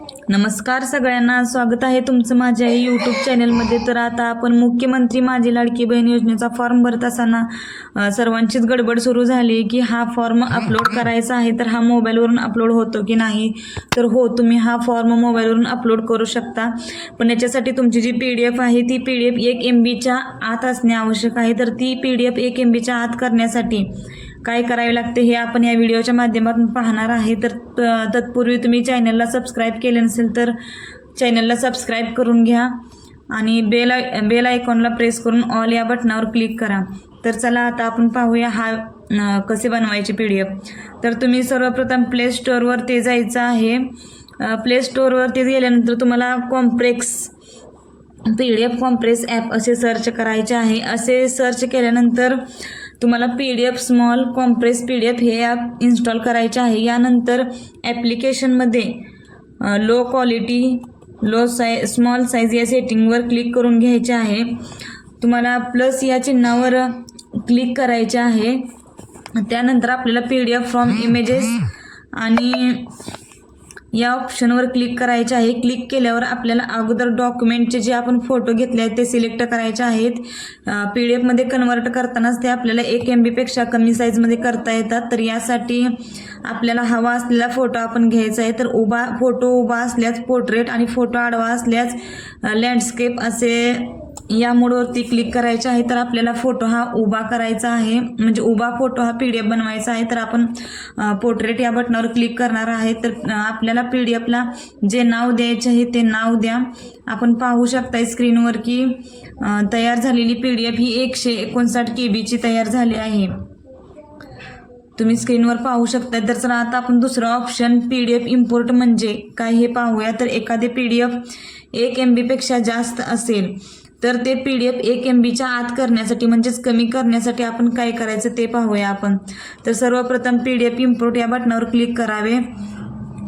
नमस्कार सगळ्यांना, स्वागत आहे तुमचं माझ्या यूट्यूब चॅनलमध्ये। तर आता आपण मुख्यमंत्री माझी लाडकी बहीण योजनेचा फॉर्म भरत असताना सर्वांचीच गडबड सुरू झाली की हा फॉर्म अपलोड करायचा आहे, तर हा मोबाईलवरून अपलोड होतो की नाही। तर हो, तुम्ही हा फॉर्म मोबाईलवरून अपलोड करू शकता, पण याच्यासाठी तुमची जी PDF आहे ती PDF 1 MBच्या आत असणे आवश्यक आहे। तर ती PDF 1 MBच्या आत करण्यासाठी काय करावे लागते हे आपण या व्हिडिओच्या माध्यमातून पाहणार आहे। तर तत्पूर्वी तुम्ही चॅनलला सबस्क्राईब केले नसेल तर चॅनलला सबस्क्राईब करून घ्या आणि बेल आयकॉनला प्रेस करून ऑल या बटनावर क्लिक करा। तर चला आता आपण पाहूया हा कसे बनवायचे PDF। तर तुम्ही सर्वप्रथम प्ले स्टोअरवरती जायचं आहे। प्ले स्टोअरवरती गेल्यानंतर तुम्हाला कॉम्प्रेक्स PDF कॉम्प्रेस ॲप असे सर्च करायचे आहे। असे सर्च केल्यानंतर तुम्हाला PDF स्मॉल कॉम्प्रेस PDF हे ॲप इन्स्टॉल करायचे आहे। यानंतर ॲप्लिकेशनमध्ये लो क्वालिटी स्मॉल साईज या सेटिंगवर क्लिक करून घ्यायचे आहे। तुम्हाला प्लस या चिन्हावर क्लिक करायचे आहे। त्यानंतर आपल्याला PDF फ्रॉम इमेजेस आणि या ऑप्शनवर क्लिक करायचे आहे। क्लिक केल्यावर आपल्याला अगोदर डॉक्युमेंटचे जे आपण फोटो घेतले आहेत ते सिलेक्ट करायचे आहेत। PDF मध्ये कन्वर्ट करतानाच ते आपल्याला 1 MB पेक्षा कमी साईजमध्ये करता येतात। तर यासाठी आपल्याला हवा असलेला फोटो आपण घ्यायचा आहे। तर फोटो उभा असल्यास पोर्ट्रेट आणि फोटो आडवा असल्यास लँडस्केप असे या मोडवरती क्लिक करायचे आहे। तर आपल्याला फोटो हा उभा करायचा आहे, म्हणजे उभा फोटो हा PDF बनवायचा आहे। तर आपण पोर्ट्रेट या बटनावर क्लिक करणार आहे। तर आपल्याला PDFला जे नाव द्यायचे आहे ते नाव द्या। आपण पाहू शकता स्क्रीनवर की तयार झालेली PDF ही 159 KB ची तयार झाली आहे, तुम्ही स्क्रीनवर पाहू शकता। तर चला आता आपण दुसरा ऑप्शन PDF इम्पोर्ट म्हणजे काय हे पाहूया। तर एखादे PDF 1 MB पेक्षा जास्त असेल तर ते PDF 1 MBच्या आत करण्यासाठी म्हणजेच कमी करण्यासाठी आपण काय करायचं ते पाहूया आपण। तर सर्वप्रथम PDF इम्पोर्ट या बटनावर क्लिक करावे।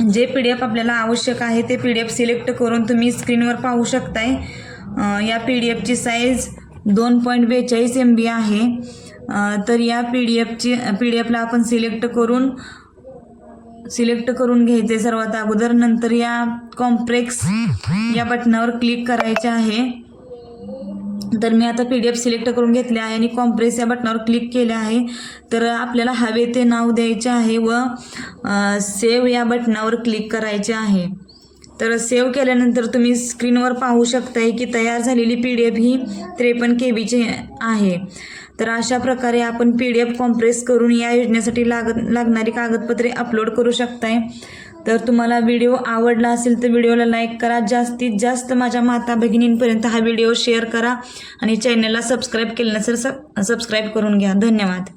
जे PDF आपल्याला आवश्यक आहे ते PDF सिलेक्ट करून तुम्ही स्क्रीनवर पाहू शकताय या PDFची साईज 2.42 MB आहे। तर या PDFला आपण सिलेक्ट करून घ्यायचे सर्वात अगोदर। नंतर या कॉम्प्रेक्स या बटनावर क्लिक करायचे आहे। तर मी आता PDF सिलेक्ट करून घेतले आहे आणि कॉम्प्रेस या बटनावर क्लिक केले आहे। तर आपल्याला हवे ते नाव द्यायचे आहे व सेव्ह या बटनावर क्लिक करायचे आहे। तर सेव्ह केल्यानंतर तुम्ही स्क्रीनवर पाहू शकताय की तयार झालेली PDF ही 53 KB ची आहे। तर अशा प्रकारे आपण PDF कॉम्प्रेस करून या योजनेसाठी लागणारी कागदपत्रे अपलोड करू शकताय। तर तुम्हाला व्हिडिओ आवडला असेल तर व्हिडिओला लाईक करा, जास्तीत जास्त माझ्या माता भगिनींपर्यंत हा व्हिडिओ शेअर करा आणि चॅनलला सबस्क्राईब केलं नसेल सबस्क्राईब करून घ्या। धन्यवाद।